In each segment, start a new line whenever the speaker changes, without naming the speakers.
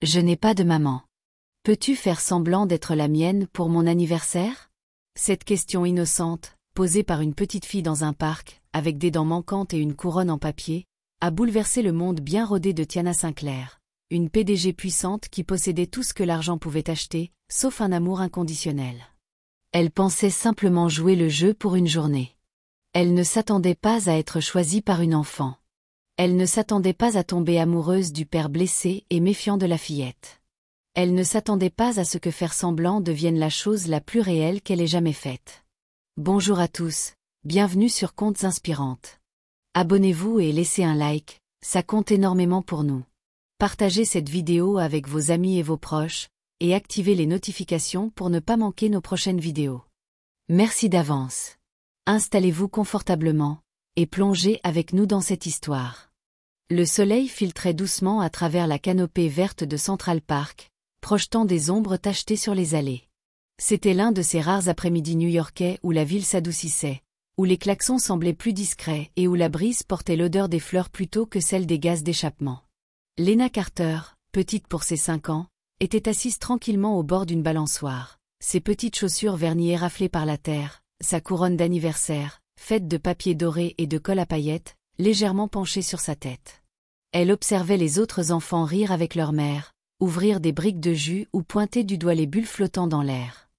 Je n'ai pas de maman. Peux-tu faire semblant d'être la mienne pour mon anniversaire? Cette question innocente, posée par une petite fille dans un parc, avec des dents manquantes et une couronne en papier, a bouleversé le monde bien rodé de Tiana Sinclair, une PDG puissante qui possédait tout ce que l'argent pouvait acheter, sauf un amour inconditionnel. Elle pensait simplement jouer le jeu pour une journée. Elle ne s'attendait pas à être choisie par une enfant. Elle ne s'attendait pas à tomber amoureuse du père blessé et méfiant de la fillette. Elle ne s'attendait pas à ce que faire semblant devienne la chose la plus réelle qu'elle ait jamais faite. Bonjour à tous, bienvenue sur Contes Inspirantes. Abonnez-vous et laissez un like, ça compte énormément pour nous. Partagez cette vidéo avec vos amis et vos proches, et activez les notifications pour ne pas manquer nos prochaines vidéos. Merci d'avance. Installez-vous confortablement, et plongez avec nous dans cette histoire. Le soleil filtrait doucement à travers la canopée verte de Central Park, projetant des ombres tachetées sur les allées. C'était l'un de ces rares après-midi new-yorkais où la ville s'adoucissait, où les klaxons semblaient plus discrets et où la brise portait l'odeur des fleurs plutôt que celle des gaz d'échappement. Lena Carter, petite pour ses 5 ans, était assise tranquillement au bord d'une balançoire, ses petites chaussures vernies éraflées par la terre, sa couronne d'anniversaire, faite de papier doré et de colle à paillettes, légèrement penchée sur sa tête. Elle observait les autres enfants rire avec leur mère, ouvrir des briques de jus ou pointer du doigt les bulles flottant dans l'air.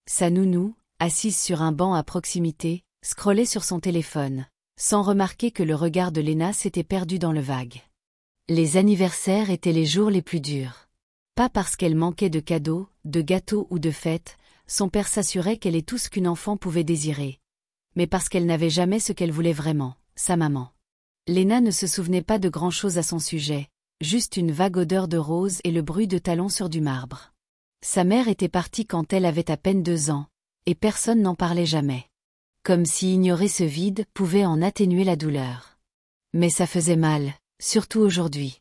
Sa nounou, assise sur un banc à proximité, scrollait sur son téléphone, sans remarquer que le regard de Lena s'était perdu dans le vague. Les anniversaires étaient les jours les plus durs. Pas parce qu'elle manquait de cadeaux, de gâteaux ou de fêtes, son père s'assurait qu'elle ait tout ce qu'une enfant pouvait désirer. Mais parce qu'elle n'avait jamais ce qu'elle voulait vraiment, sa maman. Lena ne se souvenait pas de grand-chose à son sujet, juste une vague odeur de rose et le bruit de talons sur du marbre. Sa mère était partie quand elle avait à peine 2 ans, et personne n'en parlait jamais. Comme si ignorer ce vide pouvait en atténuer la douleur. Mais ça faisait mal, surtout aujourd'hui.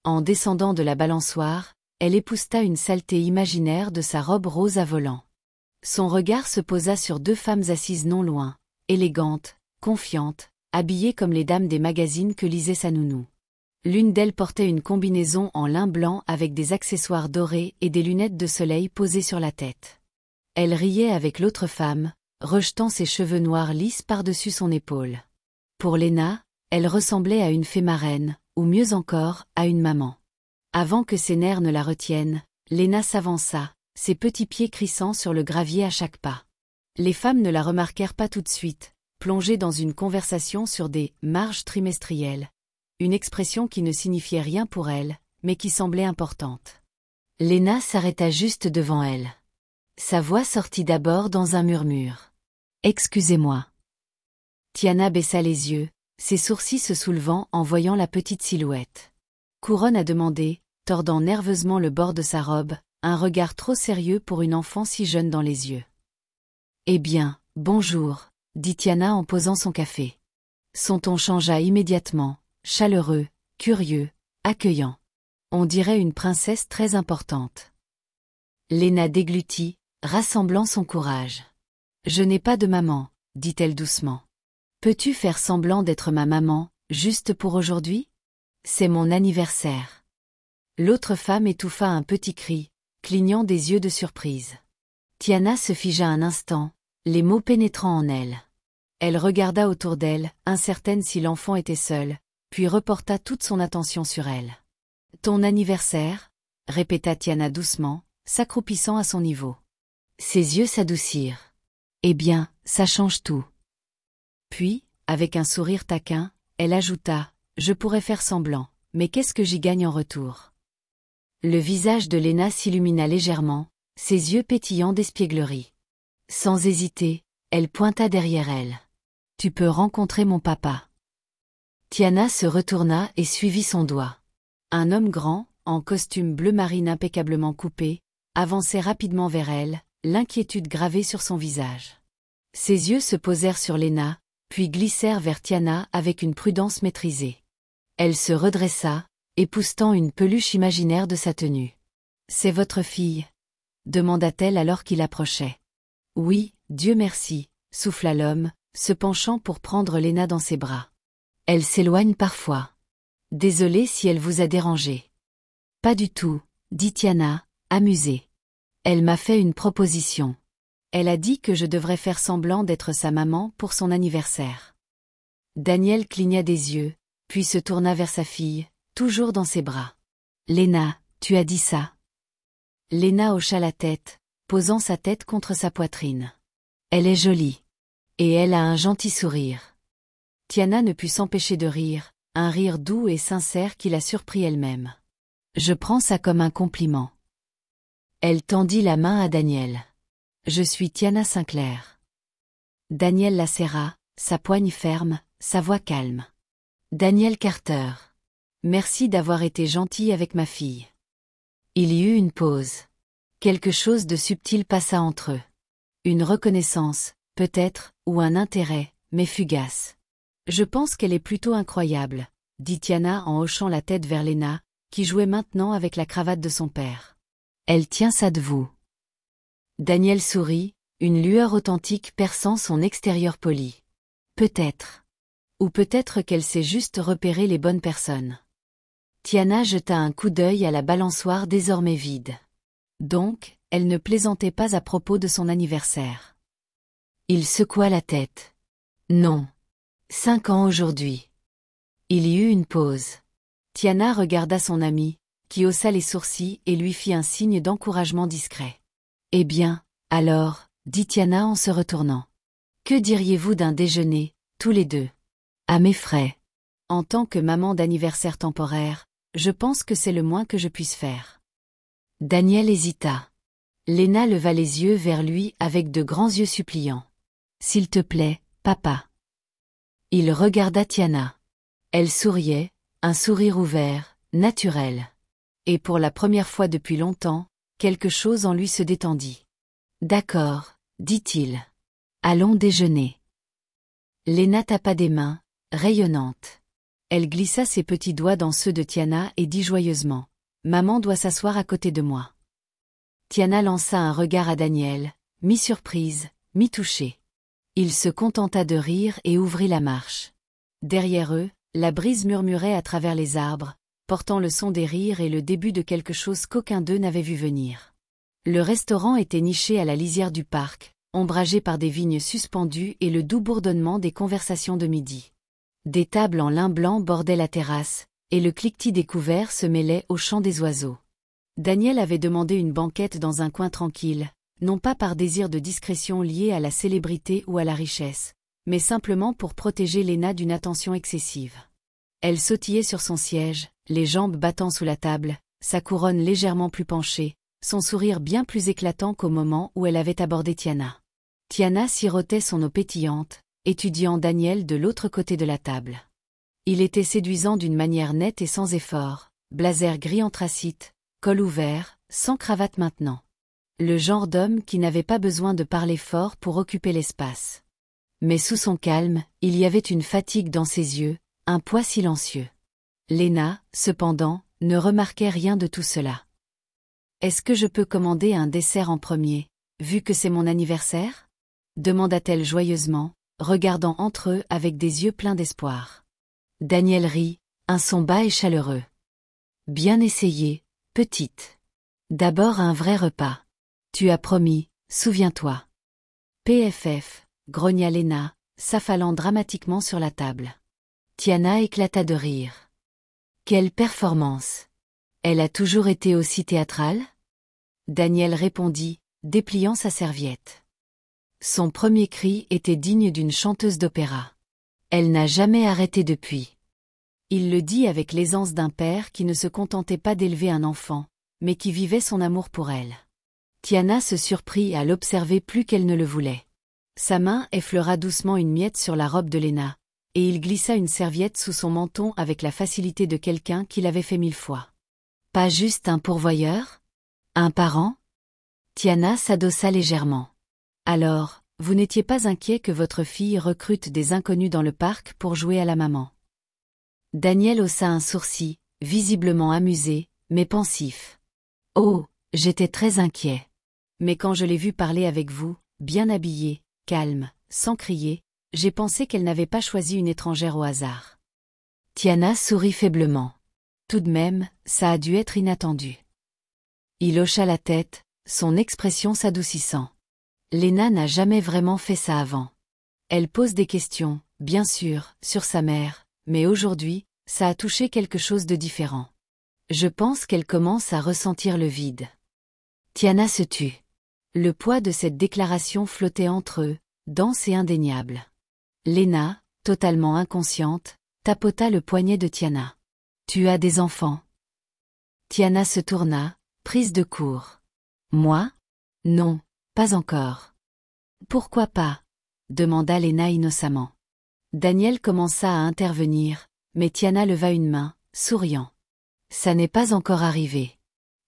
En descendant de la balançoire, elle épousseta une saleté imaginaire de sa robe rose à volants. Son regard se posa sur 2 femmes assises non loin, élégantes, confiantes, habillées comme les dames des magazines que lisait sa nounou. L'une d'elles portait une combinaison en lin blanc avec des accessoires dorés et des lunettes de soleil posées sur la tête. Elle riait avec l'autre femme, rejetant ses cheveux noirs lisses par-dessus son épaule. Pour Lena, elle ressemblait à une fée marraine, ou mieux encore, à une maman. Avant que ses nerfs ne la retiennent, Lena s'avança, ses petits pieds crissant sur le gravier à chaque pas. Les femmes ne la remarquèrent pas tout de suite, plongées dans une conversation sur des « marges trimestrielles », une expression qui ne signifiait rien pour elle, mais qui semblait importante. Lena s'arrêta juste devant elle. Sa voix sortit d'abord dans un murmure. « Excusez-moi. » Tiana baissa les yeux, ses sourcils se soulevant en voyant la petite silhouette. Couronne a demandé, tordant nerveusement le bord de sa robe, un regard trop sérieux pour une enfant si jeune dans les yeux. « Eh bien, bonjour, » dit Tiana en posant son café. Son ton changea immédiatement, chaleureux, curieux, accueillant. On dirait une princesse très importante. Lena déglutit, rassemblant son courage. « Je n'ai pas de maman, » dit-elle doucement. « Peux-tu faire semblant d'être ma maman, juste pour aujourd'hui? C'est mon anniversaire. » L'autre femme étouffa un petit cri, clignant des yeux de surprise. Tiana se figea un instant, les mots pénétrant en elle. Elle regarda autour d'elle, incertaine si l'enfant était seul, puis reporta toute son attention sur elle. « Ton anniversaire ?» répéta Tiana doucement, s'accroupissant à son niveau. Ses yeux s'adoucirent. « Eh bien, ça change tout. » Puis, avec un sourire taquin, elle ajouta, « Je pourrais faire semblant, mais qu'est-ce que j'y gagne en retour ?» Le visage de Lena s'illumina légèrement, ses yeux pétillants d'espièglerie. Sans hésiter, elle pointa derrière elle. « Tu peux rencontrer mon papa. » Tiana se retourna et suivit son doigt. Un homme grand, en costume bleu marine impeccablement coupé, avançait rapidement vers elle, l'inquiétude gravée sur son visage. Ses yeux se posèrent sur Lena, puis glissèrent vers Tiana avec une prudence maîtrisée. Elle se redressa, époussetant une peluche imaginaire de sa tenue. « C'est votre fille ?» demanda-t-elle alors qu'il approchait. « Oui, Dieu merci », souffla l'homme, se penchant pour prendre Lena dans ses bras. « Elle s'éloigne parfois. Désolée si elle vous a dérangé. »« Pas du tout, » dit Tiana, amusée. Elle m'a fait une proposition. Elle a dit que je devrais faire semblant d'être sa maman pour son anniversaire. Daniel cligna des yeux, puis se tourna vers sa fille, toujours dans ses bras. Léna, tu as dit ça? Léna hocha la tête, posant sa tête contre sa poitrine. Elle est jolie. Et elle a un gentil sourire. Tiana ne put s'empêcher de rire, un rire doux et sincère qui la surprit elle-même. Je prends ça comme un compliment. Elle tendit la main à Daniel. Je suis Tiana Sinclair. Daniel la serra, sa poigne ferme, sa voix calme. Daniel Carter. Merci d'avoir été gentil avec ma fille. Il y eut une pause. Quelque chose de subtil passa entre eux. Une reconnaissance, peut-être, ou un intérêt, mais fugace. Je pense qu'elle est plutôt incroyable, dit Tiana en hochant la tête vers Léna, qui jouait maintenant avec la cravate de son père. Elle tient ça de vous. Daniel sourit, une lueur authentique perçant son extérieur poli. Peut-être. Ou peut-être qu'elle sait juste repérer les bonnes personnes. Tiana jeta un coup d'œil à la balançoire désormais vide. Donc, elle ne plaisantait pas à propos de son anniversaire. Il secoua la tête. Non. 5 ans aujourd'hui. Il y eut une pause. Tiana regarda son amie, qui haussa les sourcils et lui fit un signe d'encouragement discret. Eh bien, alors, dit Tiana en se retournant. Que diriez-vous d'un déjeuner, tous les deux? À mes frais. En tant que maman d'anniversaire temporaire, je pense que c'est le moins que je puisse faire. Daniel hésita. Léna leva les yeux vers lui avec de grands yeux suppliants. S'il te plaît, papa. Il regarda Tiana. Elle souriait, un sourire ouvert, naturel. Et pour la première fois depuis longtemps, quelque chose en lui se détendit. D'accord, dit-il. Allons déjeuner. Léna tapa des mains, rayonnantes. Elle glissa ses petits doigts dans ceux de Tiana et dit joyeusement. Maman doit s'asseoir à côté de moi. Tiana lança un regard à Daniel, mi-surprise, mi-touchée. Il se contenta de rire et ouvrit la marche. Derrière eux, la brise murmurait à travers les arbres, portant le son des rires et le début de quelque chose qu'aucun d'eux n'avait vu venir. Le restaurant était niché à la lisière du parc, ombragé par des vignes suspendues et le doux bourdonnement des conversations de midi. Des tables en lin blanc bordaient la terrasse, et le cliquetis des couverts se mêlait au chant des oiseaux. Daniel avait demandé une banquette dans un coin tranquille, non pas par désir de discrétion lié à la célébrité ou à la richesse, mais simplement pour protéger Léna d'une attention excessive. Elle sautillait sur son siège, les jambes battant sous la table, sa couronne légèrement plus penchée, son sourire bien plus éclatant qu'au moment où elle avait abordé Tiana. Tiana sirotait son eau pétillante, étudiant Daniel de l'autre côté de la table. Il était séduisant d'une manière nette et sans effort, blazer gris anthracite, col ouvert, sans cravate maintenant. Le genre d'homme qui n'avait pas besoin de parler fort pour occuper l'espace. Mais sous son calme, il y avait une fatigue dans ses yeux, un poids silencieux. Léna, cependant, ne remarquait rien de tout cela. Est-ce que je peux commander un dessert en premier, vu que c'est mon anniversaire? Demanda-t-elle joyeusement, regardant entre eux avec des yeux pleins d'espoir. Daniel rit, un son bas et chaleureux. Bien essayé, petite. D'abord un vrai repas. Tu as promis, souviens-toi. PFF, grogna Léna, s'affalant dramatiquement sur la table. Tiana éclata de rire. Quelle performance! Elle a toujours été aussi théâtrale? Daniel répondit, dépliant sa serviette. Son premier cri était digne d'une chanteuse d'opéra. Elle n'a jamais arrêté depuis. Il le dit avec l'aisance d'un père qui ne se contentait pas d'élever un enfant, mais qui vivait son amour pour elle. Tiana se surprit à l'observer plus qu'elle ne le voulait. Sa main effleura doucement une miette sur la robe de Léna, et il glissa une serviette sous son menton avec la facilité de quelqu'un qui l'avait fait 1000 fois. Pas juste un pourvoyeur? Un parent? Tiana s'adossa légèrement. Alors, vous n'étiez pas inquiet que votre fille recrute des inconnus dans le parc pour jouer à la maman? Daniel haussa un sourcil, visiblement amusé, mais pensif. Oh, j'étais très inquiet. Mais quand je l'ai vue parler avec vous, bien habillée, calme, sans crier, j'ai pensé qu'elle n'avait pas choisi une étrangère au hasard. Tiana sourit faiblement. Tout de même, ça a dû être inattendu. Il hocha la tête, son expression s'adoucissant. Léna n'a jamais vraiment fait ça avant. Elle pose des questions, bien sûr, sur sa mère, mais aujourd'hui, ça a touché quelque chose de différent. Je pense qu'elle commence à ressentir le vide. Tiana se tut. Le poids de cette déclaration flottait entre eux, dense et indéniable. Léna, totalement inconsciente, tapota le poignet de Tiana. « Tu as des enfants ?» Tiana se tourna, prise de court. « Moi ? Non, pas encore. »« Pourquoi pas ?» demanda Léna innocemment. Daniel commença à intervenir, mais Tiana leva une main, souriant. « Ça n'est pas encore arrivé.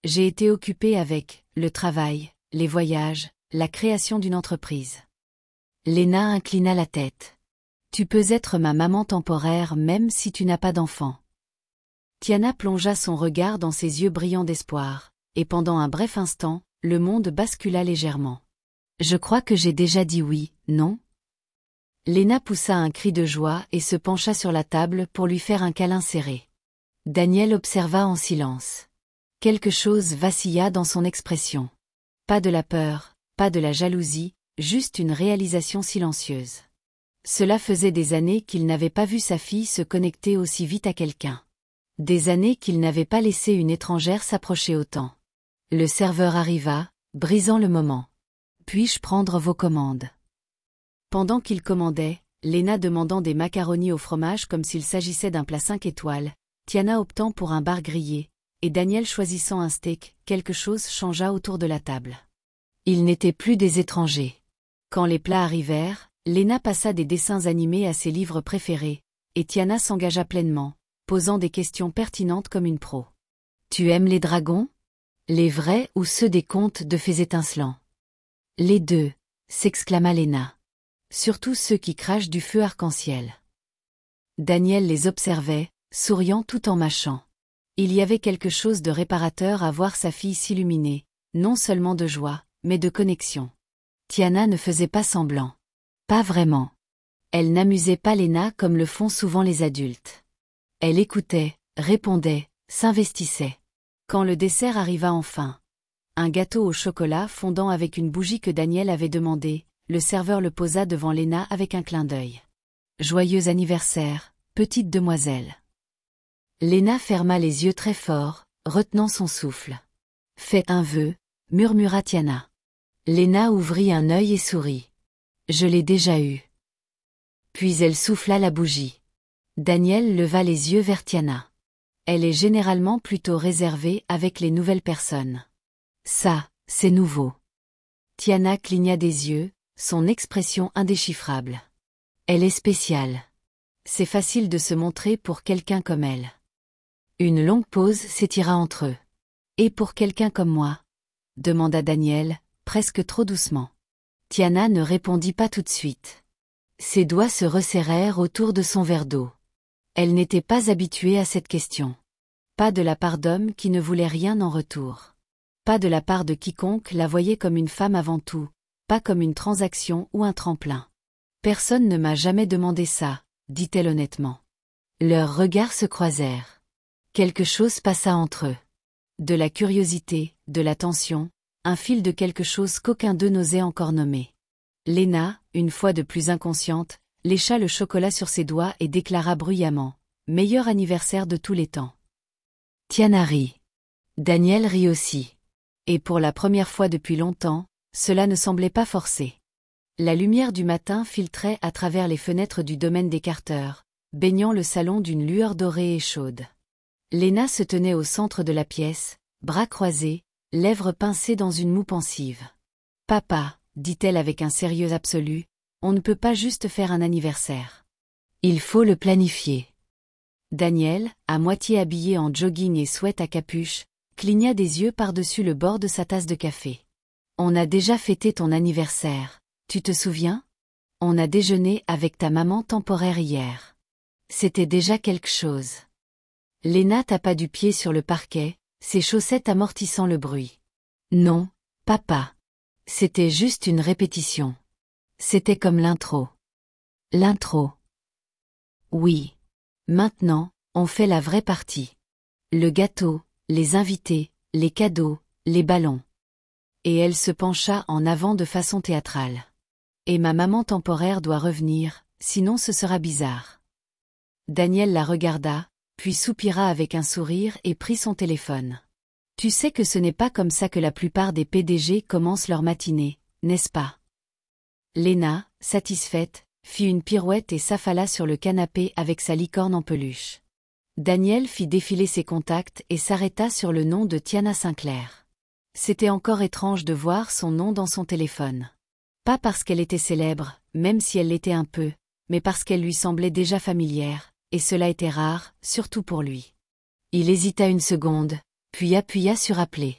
J'ai été occupée avec le travail, les voyages, la création d'une entreprise. » Léna inclina la tête. « Tu peux être ma maman temporaire même si tu n'as pas d'enfant. » Tiana plongea son regard dans ses yeux brillants d'espoir, et pendant un bref instant, le monde bascula légèrement. « Je crois que j'ai déjà dit oui, non ?» Léna poussa un cri de joie et se pencha sur la table pour lui faire un câlin serré. Daniel observa en silence. Quelque chose vacilla dans son expression. Pas de la peur, pas de la jalousie, juste une réalisation silencieuse. Cela faisait des années qu'il n'avait pas vu sa fille se connecter aussi vite à quelqu'un. Des années qu'il n'avait pas laissé une étrangère s'approcher autant. Le serveur arriva, brisant le moment. « Puis-je prendre vos commandes ?» Pendant qu'il commandait, Léna demandant des macaronis au fromage comme s'il s'agissait d'un plat 5 étoiles, Tiana optant pour un bar grillé, et Daniel choisissant un steak, quelque chose changea autour de la table. Ils n'étaient plus des étrangers. Quand les plats arrivèrent, Léna passa des dessins animés à ses livres préférés, et Tiana s'engagea pleinement, posant des questions pertinentes comme une pro. « Tu aimes les dragons ? Les vrais ou ceux des contes de fées étincelants ? » « Les deux » s'exclama Léna. « Surtout ceux qui crachent du feu arc-en-ciel. » Daniel les observait, souriant tout en mâchant. Il y avait quelque chose de réparateur à voir sa fille s'illuminer, non seulement de joie, mais de connexion. Tiana ne faisait pas semblant. Pas vraiment. Elle n'amusait pas Léna comme le font souvent les adultes. Elle écoutait, répondait, s'investissait. Quand le dessert arriva enfin, un gâteau au chocolat fondant avec une bougie que Daniel avait demandé, le serveur le posa devant Léna avec un clin d'œil. « Joyeux anniversaire, petite demoiselle. » Léna ferma les yeux très fort, retenant son souffle. « Fais un vœu, » murmura Tiana. Léna ouvrit un œil et sourit. « Je l'ai déjà eu. » Puis elle souffla la bougie. Daniel leva les yeux vers Tiana. Elle est généralement plutôt réservée avec les nouvelles personnes. Ça, c'est nouveau. Tiana cligna des yeux, son expression indéchiffrable. Elle est spéciale. C'est facile de se montrer pour quelqu'un comme elle. Une longue pause s'étira entre eux. Et pour quelqu'un comme moi ? Demanda Daniel, presque trop doucement. Tiana ne répondit pas tout de suite. Ses doigts se resserrèrent autour de son verre d'eau. Elle n'était pas habituée à cette question. Pas de la part d'hommes qui ne voulaient rien en retour. Pas de la part de quiconque la voyait comme une femme avant tout, pas comme une transaction ou un tremplin. Personne ne m'a jamais demandé ça, dit-elle honnêtement. Leurs regards se croisèrent. Quelque chose passa entre eux. De la curiosité, de l'attention, un fil de quelque chose qu'aucun d'eux n'osait encore nommer. Léna, une fois de plus inconsciente, lécha le chocolat sur ses doigts et déclara bruyamment « Meilleur anniversaire de tous les temps ». Tiana rit. Daniel rit aussi. Et pour la première fois depuis longtemps, cela ne semblait pas forcé. La lumière du matin filtrait à travers les fenêtres du domaine des Carter, baignant le salon d'une lueur dorée et chaude. Léna se tenait au centre de la pièce, bras croisés, lèvres pincées dans une moue pensive. « Papa, » dit-elle avec un sérieux absolu, « on ne peut pas juste faire un anniversaire. Il faut le planifier. » Daniel, à moitié habillé en jogging et sweat à capuche, cligna des yeux par-dessus le bord de sa tasse de café. « On a déjà fêté ton anniversaire, tu te souviens ? On a déjeuné avec ta maman temporaire hier. C'était déjà quelque chose. » Léna tapa du pied sur le parquet, ses chaussettes amortissant le bruit. « Non, papa. C'était juste une répétition. C'était comme l'intro. » L'intro. Oui. Maintenant, on fait la vraie partie. Le gâteau, les invités, les cadeaux, Les ballons. Et elle se pencha en avant de façon théâtrale. Et ma maman temporaire doit revenir, sinon ce sera bizarre. Daniel la regarda, puis soupira avec un sourire et prit son téléphone. Tu sais que ce n'est pas comme ça que la plupart des PDG commencent leur matinée, n'est-ce pas? Léna, satisfaite, fit une pirouette et s'affala sur le canapé avec sa licorne en peluche. Daniel fit défiler ses contacts et s'arrêta sur le nom de Tiana Sinclair. C'était encore étrange de voir son nom dans son téléphone. Pas parce qu'elle était célèbre, même si elle l'était un peu, mais parce qu'elle lui semblait déjà familière, et cela était rare, surtout pour lui. Il hésita une seconde, puis appuya sur appeler.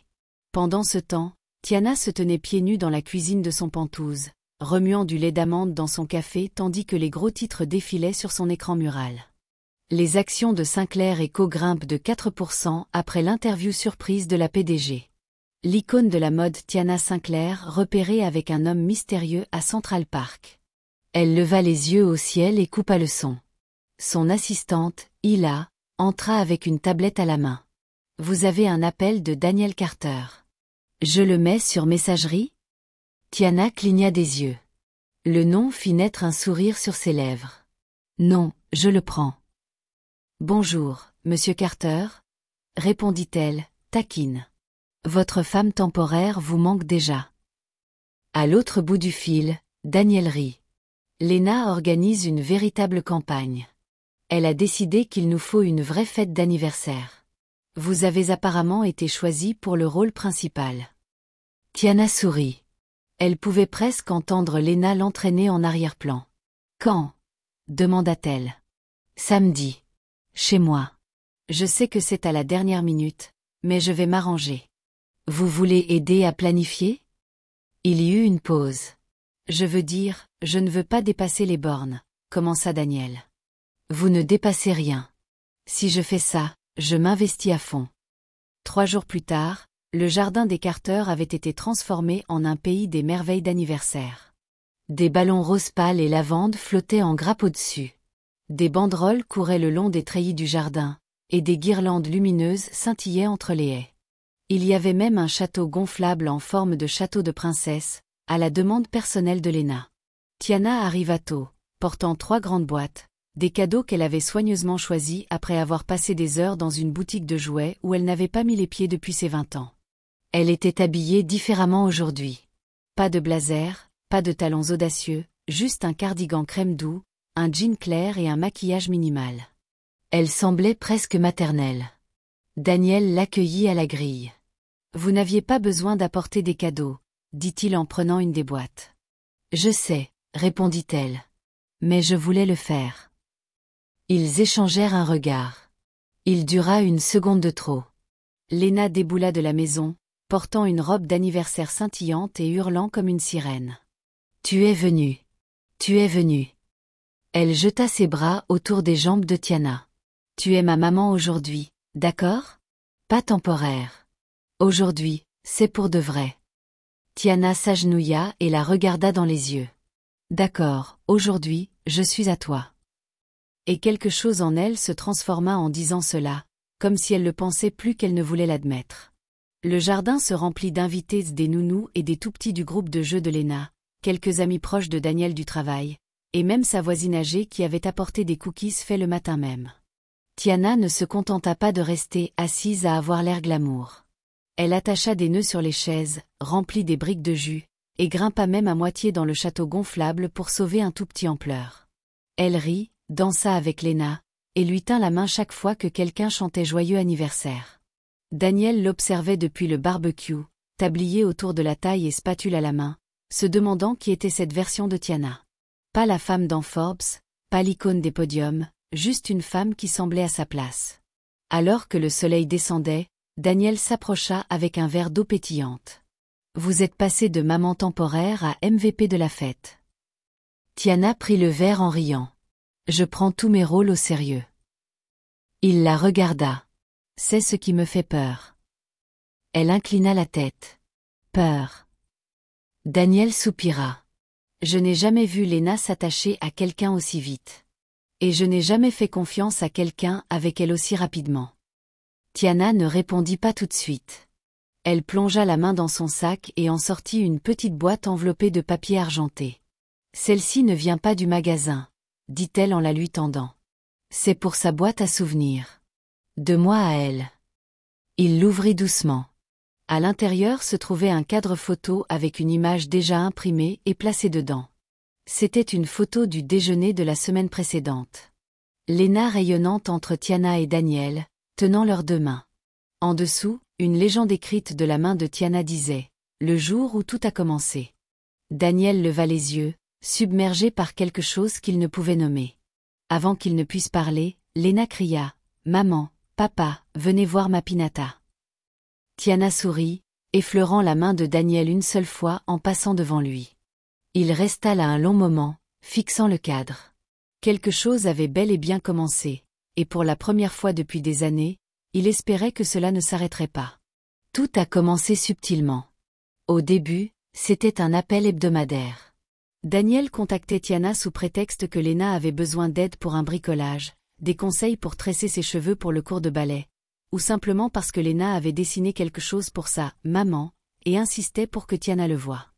Pendant ce temps, Tiana se tenait pieds nus dans la cuisine de son Penthouse, remuant du lait d'amande dans son café tandis que les gros titres défilaient sur son écran mural. Les actions de Sinclair & Co grimpent de 4% après l'interview surprise de la PDG. L'icône de la mode Tiana Sinclair repérée avec un homme mystérieux à Central Park. Elle leva les yeux au ciel et coupa le son. Son assistante, Hila, entra avec une tablette à la main. « Vous avez un appel de Daniel Carter. Je le mets sur messagerie ?» Tiana cligna des yeux. Le nom fit naître un sourire sur ses lèvres. « Non, je le prends. »« Bonjour, monsieur Carter » répondit-elle, taquine. « Votre femme temporaire vous manque déjà. » À l'autre bout du fil, Daniel rit. « Léna organise une véritable campagne. Elle a décidé qu'il nous faut une vraie fête d'anniversaire. Vous avez apparemment été choisi pour le rôle principal. » Tiana sourit. Elle pouvait presque entendre Léna l'entraîner en arrière-plan. « Quand ?» demanda-t-elle. « Samedi. Chez moi. Je sais que c'est à la dernière minute, mais je vais m'arranger. Vous voulez aider à planifier ?» Il y eut une pause. « Je veux dire, je ne veux pas dépasser les bornes, » commença Daniel. « Vous ne dépassez rien. Si je fais ça, je m'investis à fond. » 3 jours plus tard, le jardin des Carter avait été transformé en un pays des merveilles d'anniversaire. Des ballons rose pâle et lavande flottaient en grappe au-dessus. Des banderoles couraient le long des treillis du jardin, et des guirlandes lumineuses scintillaient entre les haies. Il y avait même un château gonflable en forme de château de princesse, à la demande personnelle de Léna. Tiana arriva tôt, portant 3 grandes boîtes, des cadeaux qu'elle avait soigneusement choisis après avoir passé des heures dans une boutique de jouets où elle n'avait pas mis les pieds depuis ses 20 ans. Elle était habillée différemment aujourd'hui. Pas de blazer, pas de talons audacieux, juste un cardigan crème doux, un jean clair et un maquillage minimal. Elle semblait presque maternelle. Daniel l'accueillit à la grille. « Vous n'aviez pas besoin d'apporter des cadeaux, » dit-il en prenant une des boîtes. « Je sais, » répondit-elle. « Mais je voulais le faire. » Ils échangèrent un regard. Il dura une seconde de trop. Léna déboula de la maison, portant une robe d'anniversaire scintillante et hurlant comme une sirène. « Tu es venue. Tu es venue. » Elle jeta ses bras autour des jambes de Tiana. « Tu es ma maman aujourd'hui, d'accord? Pas temporaire. Aujourd'hui, c'est pour de vrai. » Tiana s'agenouilla et la regarda dans les yeux. « D'accord, aujourd'hui, je suis à toi. » Et quelque chose en elle se transforma en disant cela, comme si elle le pensait plus qu'elle ne voulait l'admettre. Le jardin se remplit d'invités, des nounous et des tout-petits du groupe de jeux de Léna, quelques amis proches de Daniel du travail, et même sa voisine âgée qui avait apporté des cookies faits le matin même. Tiana ne se contenta pas de rester assise à avoir l'air glamour. Elle attacha des nœuds sur les chaises, remplit des briques de jus, et grimpa même à moitié dans le château gonflable pour sauver un tout petit en pleurs. Elle rit, dansa avec Léna, et lui tint la main chaque fois que quelqu'un chantait joyeux anniversaire. Daniel l'observait depuis le barbecue, tablier autour de la taille et spatule à la main, se demandant qui était cette version de Tiana. Pas la femme dans Forbes, pas l'icône des podiums, juste une femme qui semblait à sa place. Alors que le soleil descendait, Daniel s'approcha avec un verre d'eau pétillante. « Vous êtes passé de maman temporaire à MVP de la fête. » Tiana prit le verre en riant. « Je prends tous mes rôles au sérieux. » Il la regarda. « C'est ce qui me fait peur. » Elle inclina la tête. « Peur. » Daniel soupira. « Je n'ai jamais vu Léna s'attacher à quelqu'un aussi vite. Et je n'ai jamais fait confiance à quelqu'un avec elle aussi rapidement. » Tiana ne répondit pas tout de suite. Elle plongea la main dans son sac et en sortit une petite boîte enveloppée de papier argenté. Celle-ci ne vient pas du magasin, dit-elle en la lui tendant. C'est pour sa boîte à souvenirs. De moi à elle. Il l'ouvrit doucement. À l'intérieur se trouvait un cadre photo avec une image déjà imprimée et placée dedans. C'était une photo du déjeuner de la semaine précédente. Léna rayonnante entre Tiana et Daniel, tenant leurs deux mains. En dessous, une légende écrite de la main de Tiana disait « Le jour où tout a commencé ». Daniel leva les yeux, submergé par quelque chose qu'il ne pouvait nommer. Avant qu'il ne puisse parler, Léna cria « Maman, papa, venez voir ma pinata ». Tiana sourit, effleurant la main de Daniel une seule fois en passant devant lui. Il resta là un long moment, fixant le cadre. Quelque chose avait bel et bien commencé, et pour la première fois depuis des années, il espérait que cela ne s'arrêterait pas. Tout a commencé subtilement. Au début, c'était un appel hebdomadaire. Daniel contactait Tiana sous prétexte que Léna avait besoin d'aide pour un bricolage, des conseils pour tresser ses cheveux pour le cours de ballet, ou simplement parce que Léna avait dessiné quelque chose pour sa « maman » et insistait pour que Tiana le voie.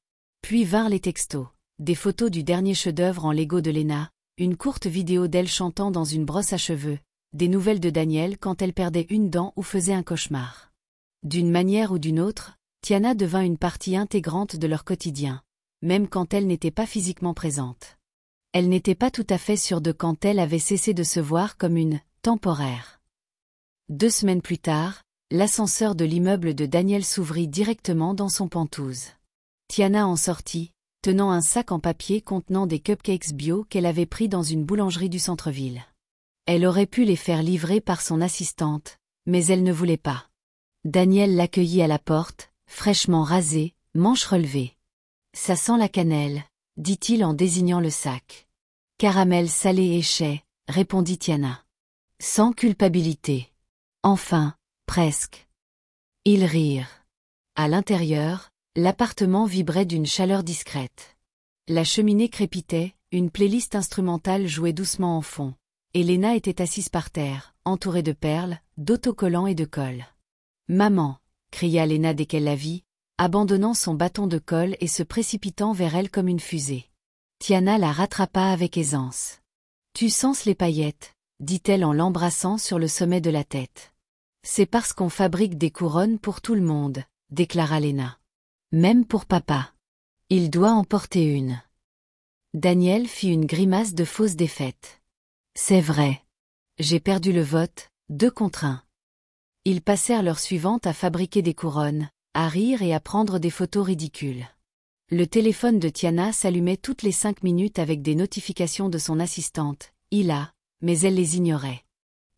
Puis vinrent les textos, des photos du dernier chef-d'œuvre en Lego de Léna, une courte vidéo d'elle chantant dans une brosse à cheveux, des nouvelles de Daniel quand elle perdait une dent ou faisait un cauchemar. D'une manière ou d'une autre, Tiana devint une partie intégrante de leur quotidien, même quand elle n'était pas physiquement présente. Elle n'était pas tout à fait sûre de quand elle avait cessé de se voir comme une « temporaire ». 2 semaines plus tard, l'ascenseur de l'immeuble de Daniel s'ouvrit directement dans son penthouse. Tiana en sortit, tenant un sac en papier contenant des cupcakes bio qu'elle avait pris dans une boulangerie du centre-ville. Elle aurait pu les faire livrer par son assistante, mais elle ne voulait pas. Daniel l'accueillit à la porte, fraîchement rasé, manches relevées. « Ça sent la cannelle », dit-il en désignant le sac. « Caramel salé et chai », répondit Tiana. Sans culpabilité. Enfin, presque. Ils rirent. À l'intérieur, l'appartement vibrait d'une chaleur discrète. La cheminée crépitait, une playlist instrumentale jouait doucement en fond, et Léna était assise par terre, entourée de perles, d'autocollants et de colle. « Maman !» cria Léna dès qu'elle la vit, abandonnant son bâton de colle et se précipitant vers elle comme une fusée. Tiana la rattrapa avec aisance. « Tu sens les paillettes ?» dit-elle en l'embrassant sur le sommet de la tête. « C'est parce qu'on fabrique des couronnes pour tout le monde », déclara Léna. « Même pour papa. Il doit en porter une. » Daniel fit une grimace de fausse défaite. « C'est vrai. J'ai perdu le vote, 2 contre 1. » Ils passèrent l'heure suivante à fabriquer des couronnes, à rire et à prendre des photos ridicules. Le téléphone de Tiana s'allumait toutes les 5 minutes avec des notifications de son assistante, Hila, mais elle les ignorait.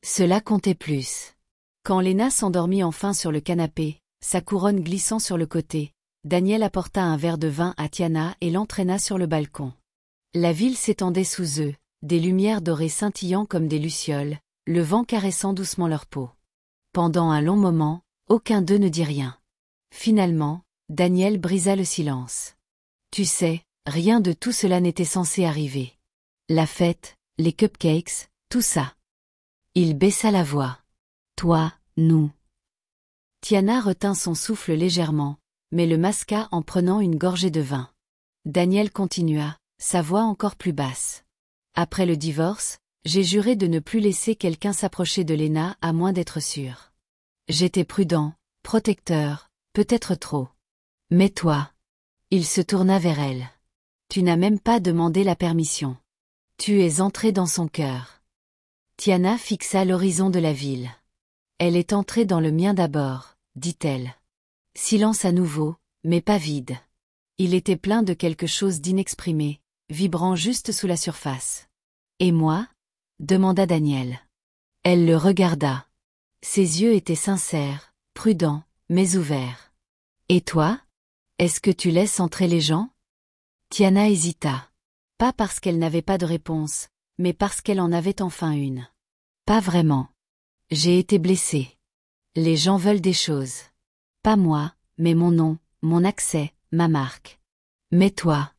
Cela comptait plus. Quand Léna s'endormit enfin sur le canapé, sa couronne glissant sur le côté, Daniel apporta un verre de vin à Tiana et l'entraîna sur le balcon. La ville s'étendait sous eux, des lumières dorées scintillant comme des lucioles, le vent caressant doucement leur peau. Pendant un long moment, aucun d'eux ne dit rien. Finalement, Daniel brisa le silence. « Tu sais, rien de tout cela n'était censé arriver. La fête, les cupcakes, tout ça. » Il baissa la voix. « Toi, nous. » Tiana retint son souffle légèrement, mais le masqua en prenant une gorgée de vin. Daniel continua, sa voix encore plus basse. « Après le divorce, j'ai juré de ne plus laisser quelqu'un s'approcher de Léna à moins d'être sûr. J'étais prudent, protecteur, peut-être trop. Mais toi... » Il se tourna vers elle. « Tu n'as même pas demandé la permission. Tu es entré dans son cœur. » Tiana fixa l'horizon de la ville. « Elle est entrée dans le mien d'abord, » dit-elle. Silence à nouveau, mais pas vide. Il était plein de quelque chose d'inexprimé, vibrant juste sous la surface. « Et moi ?» demanda Daniel. Elle le regarda. Ses yeux étaient sincères, prudents, mais ouverts. « Et toi ? Est-ce que tu laisses entrer les gens ?» Tiana hésita. Pas parce qu'elle n'avait pas de réponse, mais parce qu'elle en avait enfin une. « Pas vraiment. J'ai été blessée. Les gens veulent des choses. Pas moi, mais mon nom, mon accès, ma marque. Mais toi,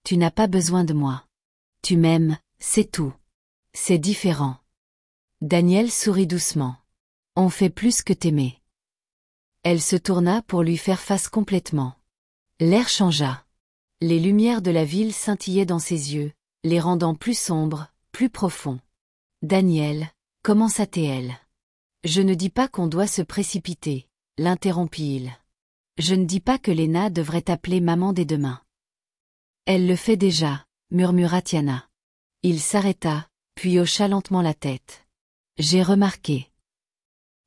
tu n'as pas besoin de moi. Tu m'aimes, c'est tout. C'est différent. » Daniel sourit doucement. « On fait plus que t'aimer. » Elle se tourna pour lui faire face complètement. L'air changea. Les lumières de la ville scintillaient dans ses yeux, les rendant plus sombres, plus profonds. Daniel, commença-t-elle. Je ne dis pas qu'on doit se précipiter, l'interrompit-il. Je ne dis pas que Léna devrait t'appeler maman dès demain. Elle le fait déjà, murmura Tiana. Il s'arrêta, puis hocha lentement la tête. J'ai remarqué.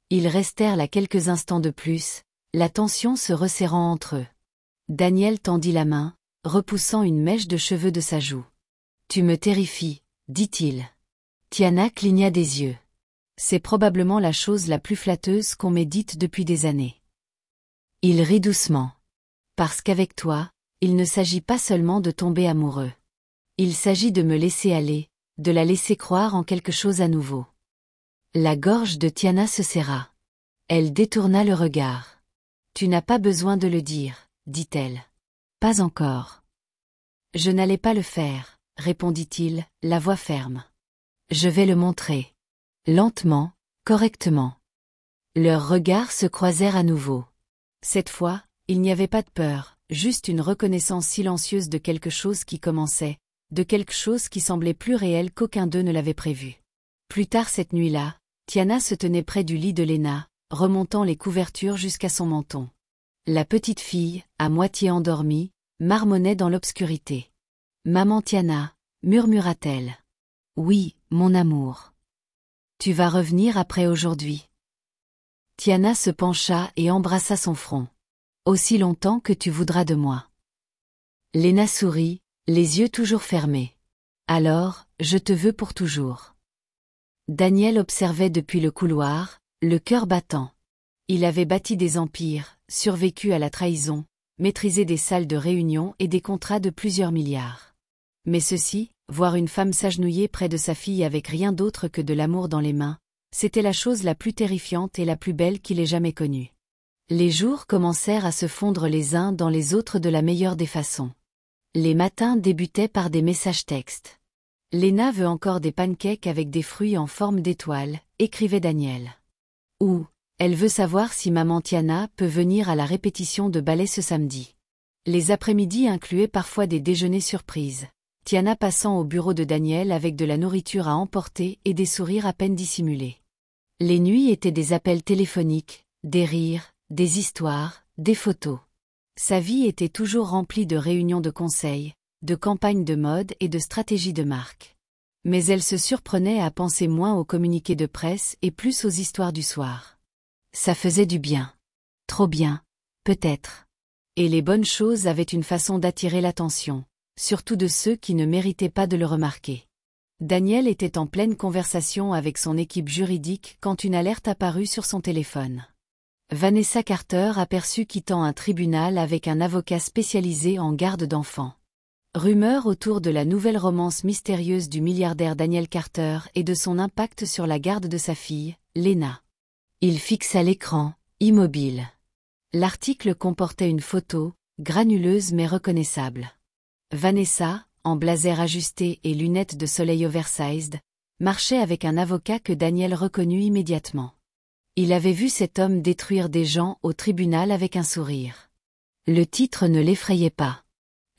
Ils restèrent là quelques instants de plus, la tension se resserrant entre eux. Daniel tendit la main, repoussant une mèche de cheveux de sa joue. Tu me terrifies, dit-il. Tiana cligna des yeux. C'est probablement la chose la plus flatteuse qu'on m'ait dite depuis des années. Il rit doucement. Parce qu'avec toi, il ne s'agit pas seulement de tomber amoureux. Il s'agit de me laisser aller, de la laisser croire en quelque chose à nouveau. La gorge de Tiana se serra. Elle détourna le regard. Tu n'as pas besoin de le dire, dit-elle. Pas encore. Je n'allais pas le faire, répondit-il, la voix ferme. Je vais le montrer. Lentement, correctement. Leurs regards se croisèrent à nouveau. Cette fois, il n'y avait pas de peur, juste une reconnaissance silencieuse de quelque chose qui commençait, de quelque chose qui semblait plus réel qu'aucun d'eux ne l'avait prévu. Plus tard cette nuit-là, Tiana se tenait près du lit de Léna, remontant les couvertures jusqu'à son menton. La petite fille, à moitié endormie, marmonnait dans l'obscurité. « Maman Tiana » murmura-t-elle. « Oui, mon amour. Tu vas revenir après aujourd'hui. » Tiana se pencha et embrassa son front. « Aussi longtemps que tu voudras de moi. » Léna sourit, les yeux toujours fermés. « Alors, je te veux pour toujours. » Daniel observait depuis le couloir, le cœur battant. Il avait bâti des empires, survécu à la trahison, maîtrisé des salles de réunion et des contrats de plusieurs milliards. Mais ceci, voir une femme s'agenouiller près de sa fille avec rien d'autre que de l'amour dans les mains, c'était la chose la plus terrifiante et la plus belle qu'il ait jamais connue. Les jours commencèrent à se fondre les uns dans les autres de la meilleure des façons. Les matins débutaient par des messages textes. « Léna veut encore des pancakes avec des fruits en forme d'étoile », écrivait Daniel. Ou « Elle veut savoir si maman Tiana peut venir à la répétition de ballet ce samedi. » Les après-midi incluaient parfois des déjeuners surprises, Tiana passant au bureau de Daniel avec de la nourriture à emporter et des sourires à peine dissimulés. Les nuits étaient des appels téléphoniques, des rires, des histoires, des photos. Sa vie était toujours remplie de réunions de conseils, de campagnes de mode et de stratégies de marque. Mais elle se surprenait à penser moins aux communiqués de presse et plus aux histoires du soir. Ça faisait du bien. Trop bien, peut-être. Et les bonnes choses avaient une façon d'attirer l'attention, surtout de ceux qui ne méritaient pas de le remarquer. Daniel était en pleine conversation avec son équipe juridique quand une alerte apparut sur son téléphone. Vanessa Carter aperçut quittant un tribunal avec un avocat spécialisé en garde d'enfants. Rumeur autour de la nouvelle romance mystérieuse du milliardaire Daniel Carter et de son impact sur la garde de sa fille, Léna. Il fixa l'écran, immobile. L'article comportait une photo, granuleuse mais reconnaissable. Vanessa, en blazer ajusté et lunettes de soleil oversized, marchait avec un avocat que Daniel reconnut immédiatement. Il avait vu cet homme détruire des gens au tribunal avec un sourire. Le titre ne l'effrayait pas.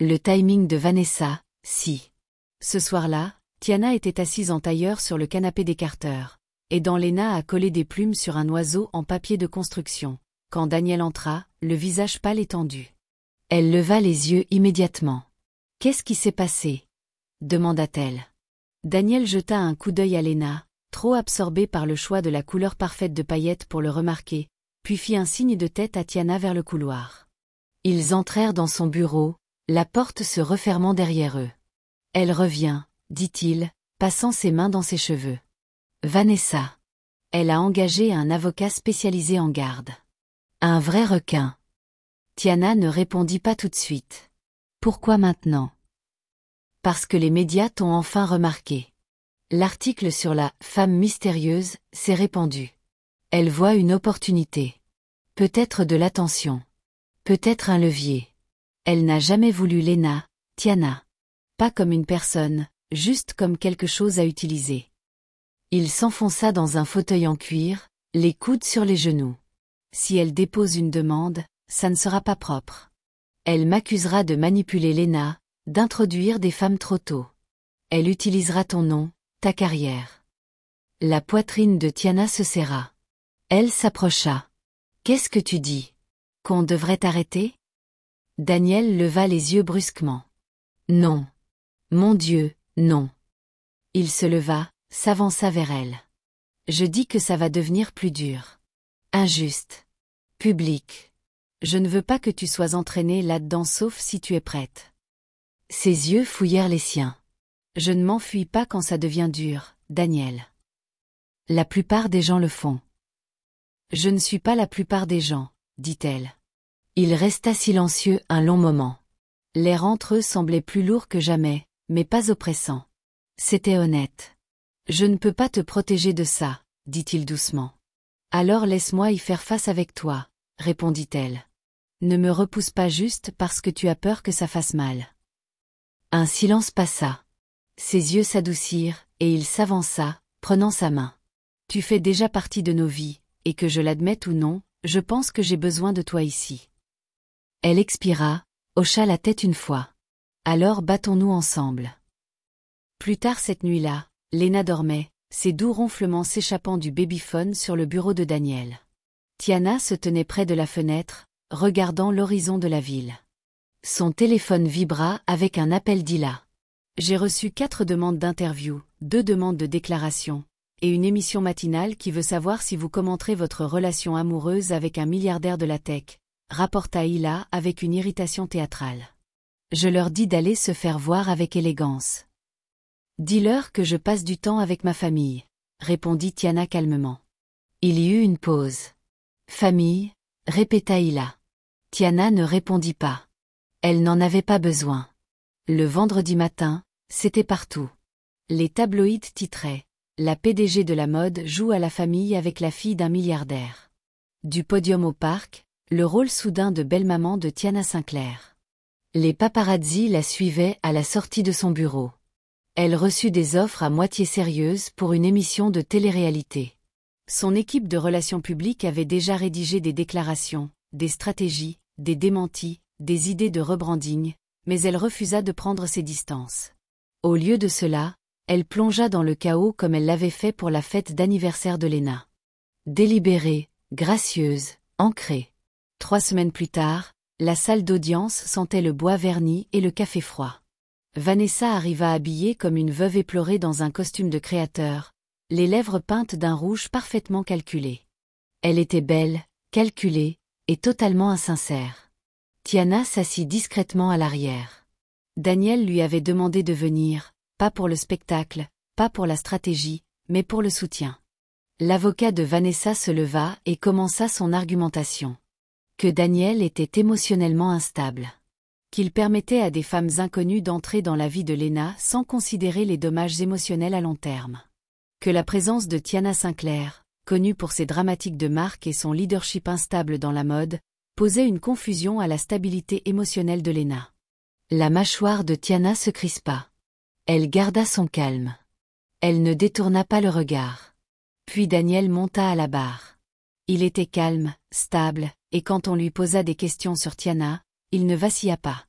Le timing de Vanessa, si. Ce soir-là, Tiana était assise en tailleur sur le canapé des Carter, aidant Léna à coller des plumes sur un oiseau en papier de construction, quand Daniel entra, le visage pâle et tendu. Elle leva les yeux immédiatement. « Qu'est-ce qui s'est passé ?» demanda-t-elle. Daniel jeta un coup d'œil à Léna, trop absorbé par le choix de la couleur parfaite de paillettes pour le remarquer, puis fit un signe de tête à Tiana vers le couloir. Ils entrèrent dans son bureau, la porte se refermant derrière eux. « Elle revient, » dit-il, passant ses mains dans ses cheveux. « Vanessa. Elle a engagé un avocat spécialisé en garde. Un vrai requin. » Tiana ne répondit pas tout de suite. « Pourquoi maintenant ?» « Parce que les médias t'ont enfin remarqué. L'article sur la « femme mystérieuse » s'est répandu. Elle voit une opportunité. Peut-être de l'attention. Peut-être un levier. Elle n'a jamais voulu Léna, Tiana. Pas comme une personne, juste comme quelque chose à utiliser. Il s'enfonça dans un fauteuil en cuir, les coudes sur les genoux. Si elle dépose une demande, ça ne sera pas propre. Elle m'accusera de manipuler Lena, d'introduire des femmes trop tôt. Elle utilisera ton nom, ta carrière. La poitrine de Tiana se serra. Elle s'approcha. Qu'est-ce que tu dis? Qu'on devrait t'arrêter? Daniel leva les yeux brusquement. Non. Mon Dieu, non. Il se leva, s'avança vers elle. Je dis que ça va devenir plus dur. Injuste. Public. Je ne veux pas que tu sois entraînée là-dedans sauf si tu es prête. Ses yeux fouillèrent les siens. Je ne m'enfuis pas quand ça devient dur, Daniel. La plupart des gens le font. Je ne suis pas la plupart des gens, dit-elle. Il resta silencieux un long moment. L'air entre eux semblait plus lourd que jamais, mais pas oppressant. C'était honnête. Je ne peux pas te protéger de ça, dit-il doucement. Alors laisse-moi y faire face avec toi, répondit-elle. Ne me repousse pas juste parce que tu as peur que ça fasse mal. Un silence passa. Ses yeux s'adoucirent, et il s'avança, prenant sa main. Tu fais déjà partie de nos vies, et que je l'admette ou non, je pense que j'ai besoin de toi ici. Elle expira, hocha la tête une fois. Alors battons-nous ensemble. Plus tard cette nuit-là, Lena dormait, ses doux ronflements s'échappant du babyphone sur le bureau de Daniel. Tiana se tenait près de la fenêtre, regardant l'horizon de la ville. Son téléphone vibra avec un appel d'Ila. J'ai reçu 4 demandes d'interview, 2 demandes de déclaration, et une émission matinale qui veut savoir si vous commenterez votre relation amoureuse avec un milliardaire de la tech, rapporta Ila avec une irritation théâtrale. Je leur dis d'aller se faire voir avec élégance. Dis-leur que je passe du temps avec ma famille, répondit Tiana calmement. Il y eut une pause. Famille, répéta Ila. Tiana ne répondit pas. Elle n'en avait pas besoin. Le vendredi matin, c'était partout. Les tabloïds titraient « La PDG de la mode joue à la famille avec la fille d'un milliardaire ». Du podium au parc, le rôle soudain de belle-maman de Tiana Sinclair. Les paparazzi la suivaient à la sortie de son bureau. Elle reçut des offres à moitié sérieuses pour une émission de télé-réalité. Son équipe de relations publiques avait déjà rédigé des déclarations, des stratégies, des démentis, des idées de rebranding, mais elle refusa de prendre ses distances. Au lieu de cela, elle plongea dans le chaos comme elle l'avait fait pour la fête d'anniversaire de Lena. Délibérée, gracieuse, ancrée. 3 semaines plus tard, la salle d'audience sentait le bois verni et le café froid. Vanessa arriva habillée comme une veuve éplorée dans un costume de créateur, les lèvres peintes d'un rouge parfaitement calculé. Elle était belle, calculée, et totalement insincère. Tiana s'assit discrètement à l'arrière. Daniel lui avait demandé de venir, pas pour le spectacle, pas pour la stratégie, mais pour le soutien. L'avocat de Vanessa se leva et commença son argumentation. Que Daniel était émotionnellement instable. Qu'il permettait à des femmes inconnues d'entrer dans la vie de Lena sans considérer les dommages émotionnels à long terme. Que la présence de Tiana Sinclair, connue pour ses dramatiques de marque et son leadership instable dans la mode, posait une confusion à la stabilité émotionnelle de Lena. La mâchoire de Tiana se crispa. Elle garda son calme. Elle ne détourna pas le regard. Puis Daniel monta à la barre. Il était calme, stable, et quand on lui posa des questions sur Tiana, il ne vacilla pas.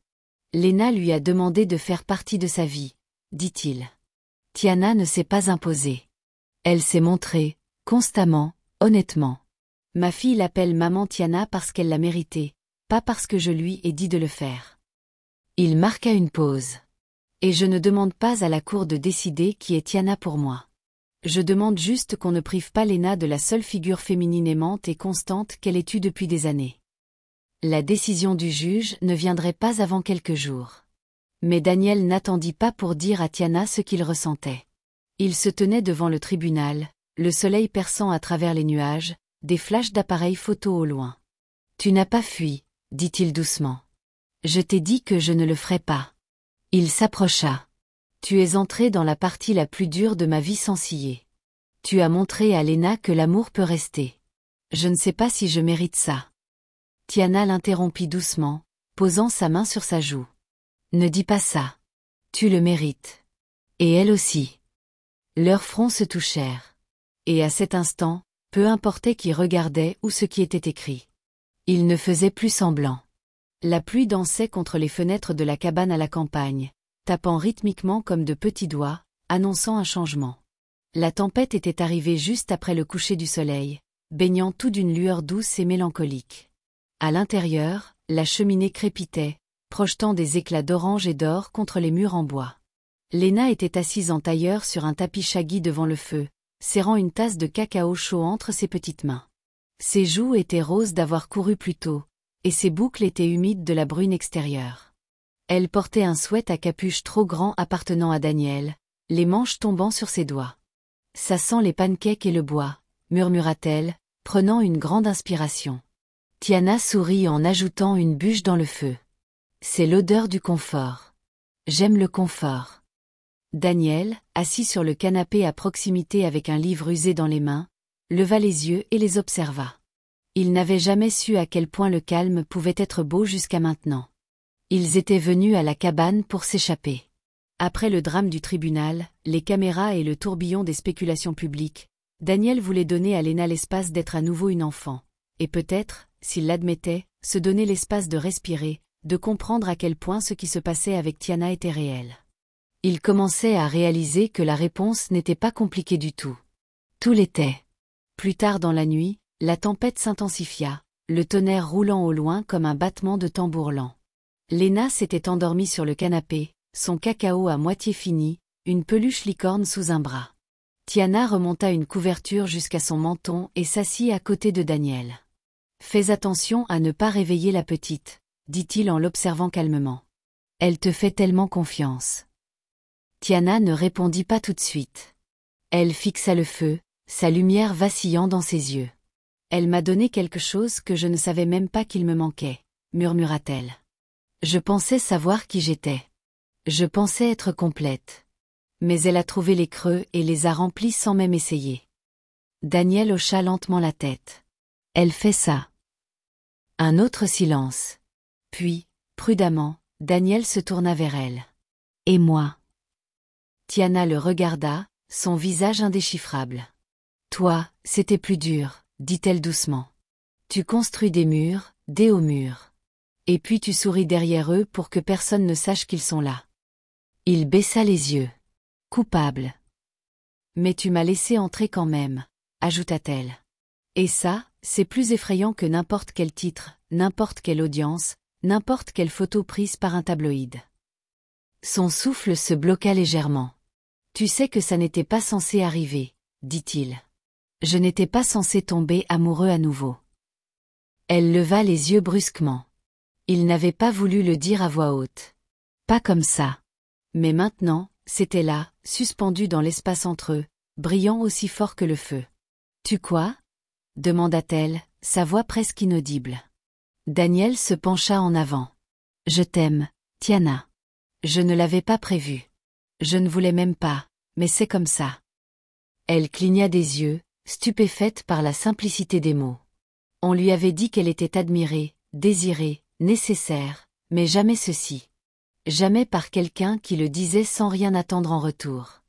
Lena lui a demandé de faire partie de sa vie, dit-il. Tiana ne s'est pas imposée. Elle s'est montrée, constamment, honnêtement. Ma fille l'appelle maman Tiana parce qu'elle l'a mérité, pas parce que je lui ai dit de le faire. Il marqua une pause. Et je ne demande pas à la cour de décider qui est Tiana pour moi. Je demande juste qu'on ne prive pas Lena de la seule figure féminine aimante et constante qu'elle ait eue depuis des années. La décision du juge ne viendrait pas avant quelques jours. Mais Daniel n'attendit pas pour dire à Tiana ce qu'il ressentait. Il se tenait devant le tribunal, le soleil perçant à travers les nuages, des flashs d'appareils photo au loin. « Tu n'as pas fui, dit-il doucement. Je t'ai dit que je ne le ferais pas. » Il s'approcha. « Tu es entré dans la partie la plus dure de ma vie sans ciller. Tu as montré à Lena que l'amour peut rester. Je ne sais pas si je mérite ça. » Tiana l'interrompit doucement, posant sa main sur sa joue. « Ne dis pas ça. Tu le mérites. Et elle aussi. » Leurs fronts se touchèrent. Et à cet instant, Peu importait qui regardait ou ce qui était écrit. Il ne faisait plus semblant. La pluie dansait contre les fenêtres de la cabane à la campagne, tapant rythmiquement comme de petits doigts, annonçant un changement. La tempête était arrivée juste après le coucher du soleil, baignant tout d'une lueur douce et mélancolique. À l'intérieur, la cheminée crépitait, projetant des éclats d'orange et d'or contre les murs en bois. Léna était assise en tailleur sur un tapis shaggy devant le feu, serrant une tasse de cacao chaud entre ses petites mains. Ses joues étaient roses d'avoir couru plus tôt, et ses boucles étaient humides de la brune extérieure. Elle portait un sweat à capuche trop grand appartenant à Daniel, les manches tombant sur ses doigts. « Ça sent les pancakes et le bois », murmura-t-elle, prenant une grande inspiration. Tiana sourit en ajoutant une bûche dans le feu. « C'est l'odeur du confort. J'aime le confort. » Daniel, assis sur le canapé à proximité avec un livre usé dans les mains, leva les yeux et les observa. Il n'avait jamais su à quel point le calme pouvait être beau jusqu'à maintenant. Ils étaient venus à la cabane pour s'échapper. Après le drame du tribunal, les caméras et le tourbillon des spéculations publiques, Daniel voulait donner à Léna l'espace d'être à nouveau une enfant, et peut-être, s'il l'admettait, se donner l'espace de respirer, de comprendre à quel point ce qui se passait avec Tiana était réel. Il commençait à réaliser que la réponse n'était pas compliquée du tout. Tout l'était. Plus tard dans la nuit, la tempête s'intensifia, le tonnerre roulant au loin comme un battement de tambour lent. Léna s'était endormie sur le canapé, son cacao à moitié fini, une peluche licorne sous un bras. Tiana remonta une couverture jusqu'à son menton et s'assit à côté de Daniel. « Fais attention à ne pas réveiller la petite », dit-il en l'observant calmement. « Elle te fait tellement confiance. » Tiana ne répondit pas tout de suite. Elle fixa le feu, sa lumière vacillant dans ses yeux. « Elle m'a donné quelque chose que je ne savais même pas qu'il me manquait, » murmura-t-elle. « Je pensais savoir qui j'étais. Je pensais être complète. Mais elle a trouvé les creux et les a remplis sans même essayer. » Daniel hocha lentement la tête. « Elle fait ça. » Un autre silence. Puis, prudemment, Daniel se tourna vers elle. « Et moi ?» Tiana le regarda, son visage indéchiffrable. « Toi, c'était plus dur, » dit-elle doucement. « Tu construis des murs, des hauts murs. Et puis tu souris derrière eux pour que personne ne sache qu'ils sont là. » Il baissa les yeux. « Coupable. »« Mais tu m'as laissé entrer quand même, » ajouta-t-elle. « Et ça, c'est plus effrayant que n'importe quel titre, n'importe quelle audience, n'importe quelle photo prise par un tabloïd. » Son souffle se bloqua légèrement. « Tu sais que ça n'était pas censé arriver, » dit-il. « Je n'étais pas censé tomber amoureux à nouveau. » Elle leva les yeux brusquement. Il n'avait pas voulu le dire à voix haute. Pas comme ça. Mais maintenant, c'était là, suspendu dans l'espace entre eux, brillant aussi fort que le feu. « Tu quoi ?» demanda-t-elle, sa voix presque inaudible. Daniel se pencha en avant. « Je t'aime, Tiana. Je ne l'avais pas prévu. Je ne voulais même pas, mais c'est comme ça. » Elle cligna des yeux, stupéfaite par la simplicité des mots. On lui avait dit qu'elle était admirée, désirée, nécessaire, mais jamais ceci. Jamais par quelqu'un qui le disait sans rien attendre en retour.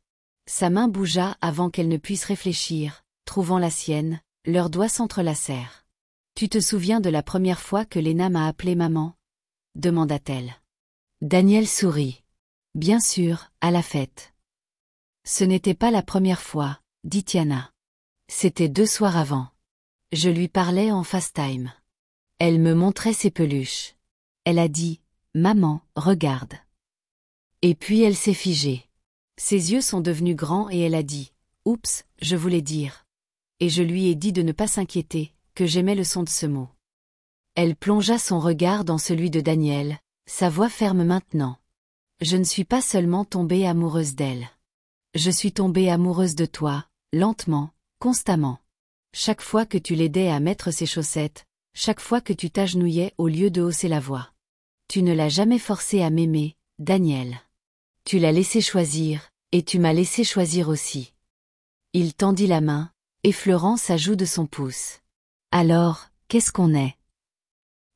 Sa main bougea avant qu'elle ne puisse réfléchir, trouvant la sienne, leurs doigts s'entrelacèrent. « Tu te souviens de la première fois que Léna m'a appelée maman ?» demanda-t-elle. Daniel sourit. « Bien sûr, à la fête. »« Ce n'était pas la première fois, » dit Tiana. « C'était 2 soirs avant. Je lui parlais en FaceTime. Elle me montrait ses peluches. Elle a dit « Maman, regarde. » Et puis elle s'est figée. Ses yeux sont devenus grands et elle a dit « Oups, je voulais dire. » Et je lui ai dit de ne pas s'inquiéter, que j'aimais le son de ce mot. Elle plongea son regard dans celui de Daniel, sa voix ferme maintenant. « Je ne suis pas seulement tombée amoureuse d'elle. Je suis tombée amoureuse de toi, lentement, constamment. Chaque fois que tu l'aidais à mettre ses chaussettes, chaque fois que tu t'agenouillais au lieu de hausser la voix. Tu ne l'as jamais forcée à m'aimer, Daniel. Tu l'as laissé choisir, et tu m'as laissé choisir aussi. » Il tendit la main, effleurant sa joue de son pouce. « Alors, qu'est-ce qu'on est ? »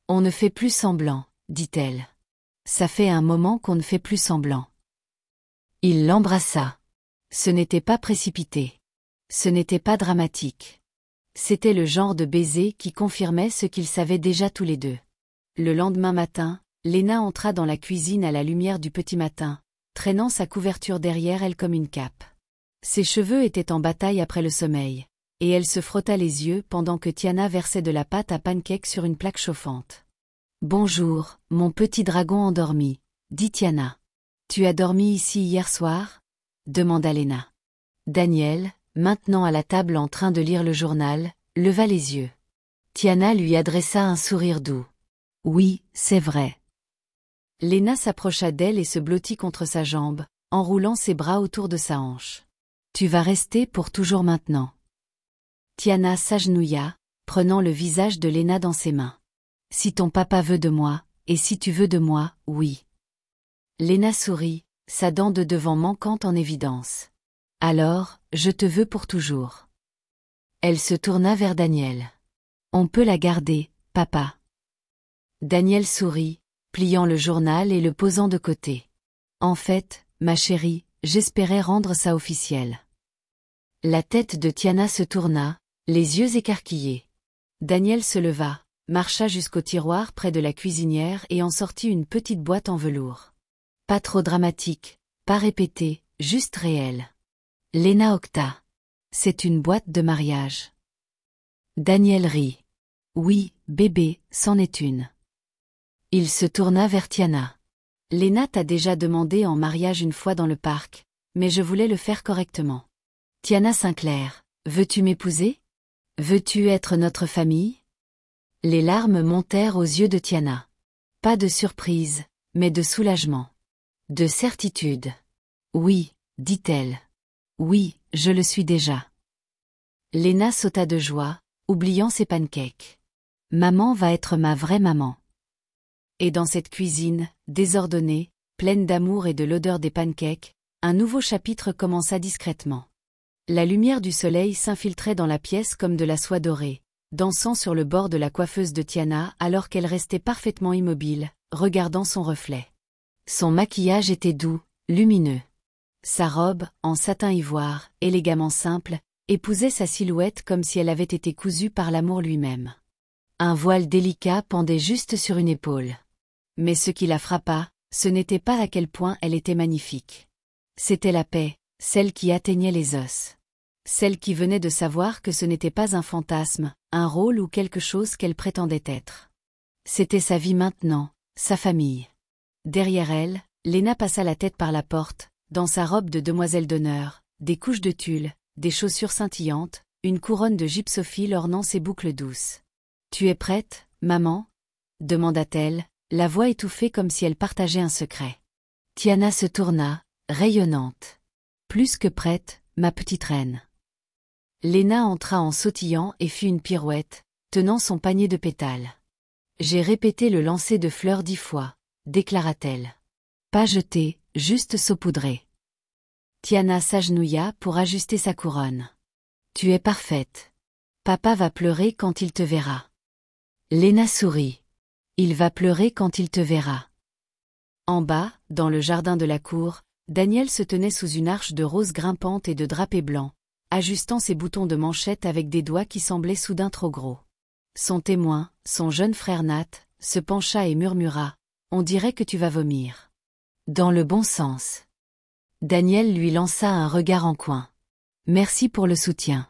« On ne fait plus semblant, » dit-elle. « Ça fait un moment qu'on ne fait plus semblant. » Il l'embrassa. Ce n'était pas précipité. Ce n'était pas dramatique. C'était le genre de baiser qui confirmait ce qu'ils savaient déjà tous les deux. Le lendemain matin, Léna entra dans la cuisine à la lumière du petit matin, traînant sa couverture derrière elle comme une cape. Ses cheveux étaient en bataille après le sommeil, et elle se frotta les yeux pendant que Tiana versait de la pâte à pancake sur une plaque chauffante. « Bonjour, mon petit dragon endormi », dit Tiana. « Tu as dormi ici hier soir ?» demanda Léna. Daniel, maintenant à la table en train de lire le journal, leva les yeux. Tiana lui adressa un sourire doux. « Oui, c'est vrai. » Léna s'approcha d'elle et se blottit contre sa jambe, enroulant ses bras autour de sa hanche. « Tu vas rester pour toujours maintenant. » Tiana s'agenouilla, prenant le visage de Léna dans ses mains. « Si ton papa veut de moi, et si tu veux de moi, oui. » Léna sourit, sa dent de devant manquante en évidence. « Alors, je te veux pour toujours. » Elle se tourna vers Daniel. « On peut la garder, papa. » Daniel sourit, pliant le journal et le posant de côté. « En fait, ma chérie, j'espérais rendre ça officiel. » La tête de Tiana se tourna, les yeux écarquillés. Daniel se leva, marcha jusqu'au tiroir près de la cuisinière et en sortit une petite boîte en velours. Pas trop dramatique, pas répété, juste réel. Léna octa. C'est une boîte de mariage. Daniel rit. Oui, bébé, c'en est une. Il se tourna vers Tiana. Léna t'a déjà demandé en mariage une fois dans le parc, mais je voulais le faire correctement. Tiana Sinclair, veux-tu m'épouser? Veux-tu être notre famille? Les larmes montèrent aux yeux de Tiana. Pas de surprise, mais de soulagement. De certitude. Oui, dit-elle. Oui, je le suis déjà. Léna sauta de joie, oubliant ses pancakes. Maman va être ma vraie maman. Et dans cette cuisine, désordonnée, pleine d'amour et de l'odeur des pancakes, un nouveau chapitre commença discrètement. La lumière du soleil s'infiltrait dans la pièce comme de la soie dorée, dansant sur le bord de la coiffeuse de Tiana alors qu'elle restait parfaitement immobile, regardant son reflet. Son maquillage était doux, lumineux. Sa robe, en satin ivoire, élégamment simple, épousait sa silhouette comme si elle avait été cousue par l'amour lui-même. Un voile délicat pendait juste sur une épaule. Mais ce qui la frappa, ce n'était pas à quel point elle était magnifique. C'était la paix, celle qui atteignait les os. Celle qui venait de savoir que ce n'était pas un fantasme, un rôle ou quelque chose qu'elle prétendait être. C'était sa vie maintenant, sa famille. Derrière elle, Léna passa la tête par la porte, dans sa robe de demoiselle d'honneur, des couches de tulle, des chaussures scintillantes, une couronne de gypsophile ornant ses boucles douces. « Tu es prête, maman ?» demanda-t-elle, la voix étouffée comme si elle partageait un secret. Tiana se tourna, rayonnante. « Plus que prête, ma petite reine. » Léna entra en sautillant et fit une pirouette, tenant son panier de pétales. « J'ai répété le lancer de fleurs 10 fois, » déclara-t-elle. « Pas jeté, juste saupoudré. » Tiana s'agenouilla pour ajuster sa couronne. « Tu es parfaite. Papa va pleurer quand il te verra. » Léna sourit. « Il va pleurer quand il te verra. » En bas, dans le jardin de la cour, Daniel se tenait sous une arche de roses grimpantes et de drapés blancs, ajustant ses boutons de manchette avec des doigts qui semblaient soudain trop gros. Son témoin, son jeune frère Nat, se pencha et murmura « On dirait que tu vas vomir. » Dans le bon sens. Daniel lui lança un regard en coin. « Merci pour le soutien. »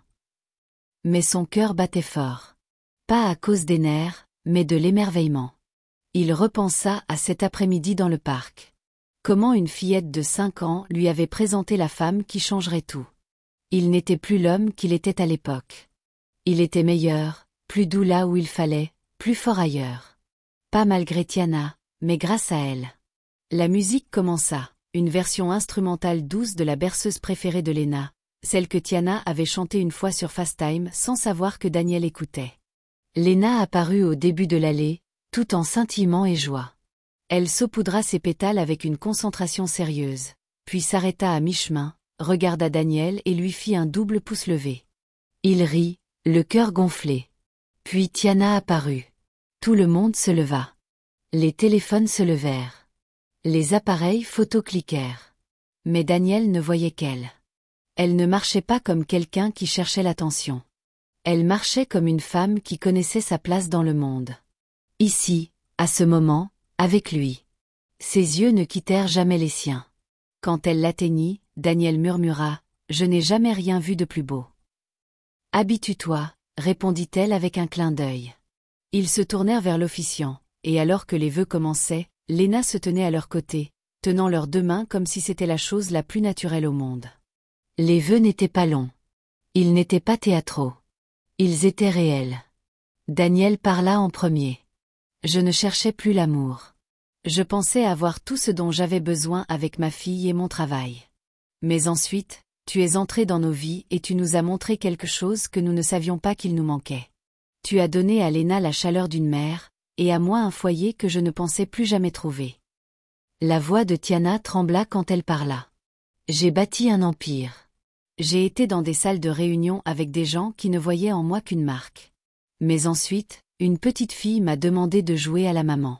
Mais son cœur battait fort. Pas à cause des nerfs, mais de l'émerveillement. Il repensa à cet après-midi dans le parc. Comment une fillette de 5 ans lui avait présenté la femme qui changerait tout. Il n'était plus l'homme qu'il était à l'époque. Il était meilleur, plus doux là où il fallait, plus fort ailleurs. Pas malgré Tiana, mais grâce à elle. La musique commença, une version instrumentale douce de la berceuse préférée de Léna, celle que Tiana avait chantée une fois sur FaceTime sans savoir que Daniel écoutait. Léna apparut au début de l'allée, tout en scintillement et joie. Elle saupoudra ses pétales avec une concentration sérieuse, puis s'arrêta à mi-chemin, regarda Daniel et lui fit un double pouce levé. Il rit, le cœur gonflé. Puis Tiana apparut. Tout le monde se leva. Les téléphones se levèrent. Les appareils photo cliquèrent. Mais Daniel ne voyait qu'elle. Elle ne marchait pas comme quelqu'un qui cherchait l'attention. Elle marchait comme une femme qui connaissait sa place dans le monde. Ici, à ce moment, avec lui. Ses yeux ne quittèrent jamais les siens. Quand elle l'atteignit, Daniel murmura « Je n'ai jamais rien vu de plus beau. » « Habitue-toi » répondit-elle avec un clin d'œil. Ils se tournèrent vers l'officiant, et alors que les vœux commençaient, Léna se tenait à leur côté, tenant leurs deux mains comme si c'était la chose la plus naturelle au monde. Les vœux n'étaient pas longs. Ils n'étaient pas théâtraux. Ils étaient réels. Daniel parla en premier. Je ne cherchais plus l'amour. Je pensais avoir tout ce dont j'avais besoin avec ma fille et mon travail. Mais ensuite, tu es entré dans nos vies et tu nous as montré quelque chose que nous ne savions pas qu'il nous manquait. Tu as donné à Léna la chaleur d'une mère, et à moi un foyer que je ne pensais plus jamais trouver. La voix de Tiana trembla quand elle parla. J'ai bâti un empire. J'ai été dans des salles de réunion avec des gens qui ne voyaient en moi qu'une marque. Mais ensuite, une petite fille m'a demandé de jouer à la maman.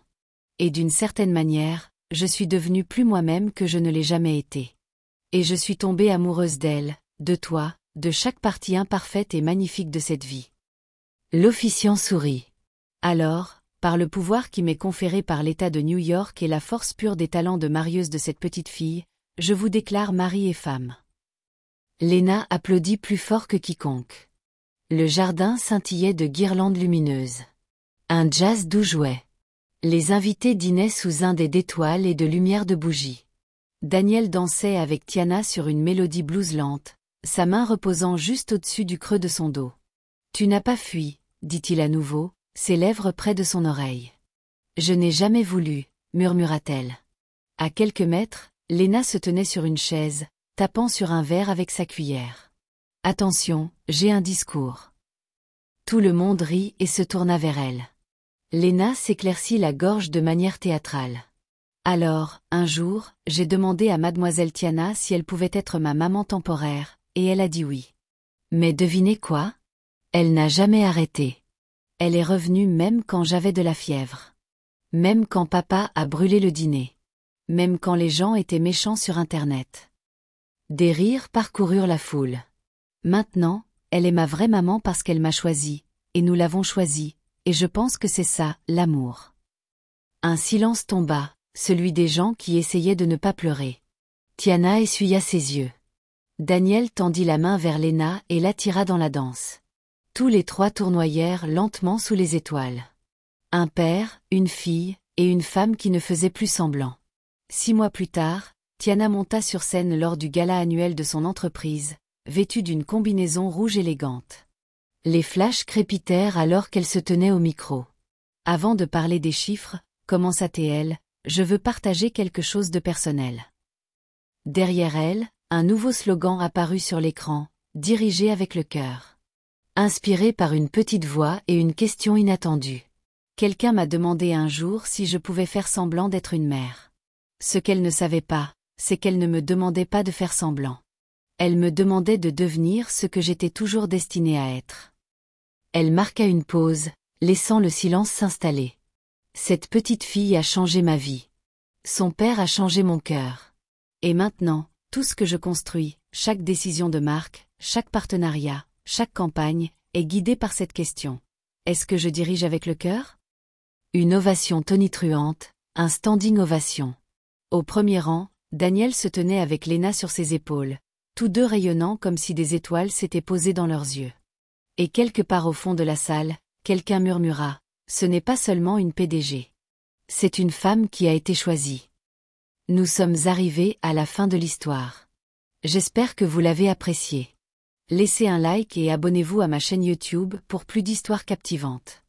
Et d'une certaine manière, je suis devenue plus moi-même que je ne l'ai jamais été. Et je suis tombée amoureuse d'elle, de toi, de chaque partie imparfaite et magnifique de cette vie. L'officiant sourit. Alors, par le pouvoir qui m'est conféré par l'État de New York et la force pure des talents de marieuse de cette petite fille, je vous déclare mari et femme. Léna applaudit plus fort que quiconque. Le jardin scintillait de guirlandes lumineuses. Un jazz doux jouait. Les invités dînaient sous un dais d'étoiles et de lumière de bougies. Daniel dansait avec Tiana sur une mélodie blues lente, sa main reposant juste au-dessus du creux de son dos. « Tu n'as pas fui », dit-il à nouveau, ses lèvres près de son oreille. « Je n'ai jamais voulu », murmura-t-elle. À quelques mètres, Léna se tenait sur une chaise, tapant sur un verre avec sa cuillère. « Attention, j'ai un discours. » Tout le monde rit et se tourna vers elle. Léna s'éclaircit la gorge de manière théâtrale. Alors, un jour, j'ai demandé à mademoiselle Tiana si elle pouvait être ma maman temporaire, et elle a dit oui. Mais devinez quoi? Elle n'a jamais arrêté. Elle est revenue même quand j'avais de la fièvre. Même quand papa a brûlé le dîner. Même quand les gens étaient méchants sur Internet. Des rires parcoururent la foule. Maintenant, elle est ma vraie maman parce qu'elle m'a choisie, et nous l'avons choisie, et je pense que c'est ça, l'amour. Un silence tomba. Celui des gens qui essayaient de ne pas pleurer. Tiana essuya ses yeux. Daniel tendit la main vers Léna et l'attira dans la danse. Tous les trois tournoyèrent lentement sous les étoiles. Un père, une fille, et une femme qui ne faisaient plus semblant. 6 mois plus tard, Tiana monta sur scène lors du gala annuel de son entreprise, vêtue d'une combinaison rouge élégante. Les flashs crépitèrent alors qu'elle se tenait au micro. Avant de parler des chiffres, commença-t-elle, je veux partager quelque chose de personnel. Derrière elle, un nouveau slogan apparut sur l'écran, dirigé avec le cœur. Inspiré par une petite voix et une question inattendue. Quelqu'un m'a demandé un jour si je pouvais faire semblant d'être une mère. Ce qu'elle ne savait pas, c'est qu'elle ne me demandait pas de faire semblant. Elle me demandait de devenir ce que j'étais toujours destinée à être. Elle marqua une pause, laissant le silence s'installer. Cette petite fille a changé ma vie. Son père a changé mon cœur. Et maintenant, tout ce que je construis, chaque décision de marque, chaque partenariat, chaque campagne, est guidé par cette question. Est-ce que je dirige avec le cœur? Une ovation tonitruante, un standing ovation. Au premier rang, Daniel se tenait avec Léna sur ses épaules, tous deux rayonnants comme si des étoiles s'étaient posées dans leurs yeux. Et quelque part au fond de la salle, quelqu'un murmura. Ce n'est pas seulement une PDG. C'est une femme qui a été choisie. Nous sommes arrivés à la fin de l'histoire. J'espère que vous l'avez appréciée. Laissez un like et abonnez-vous à ma chaîne YouTube pour plus d'histoires captivantes.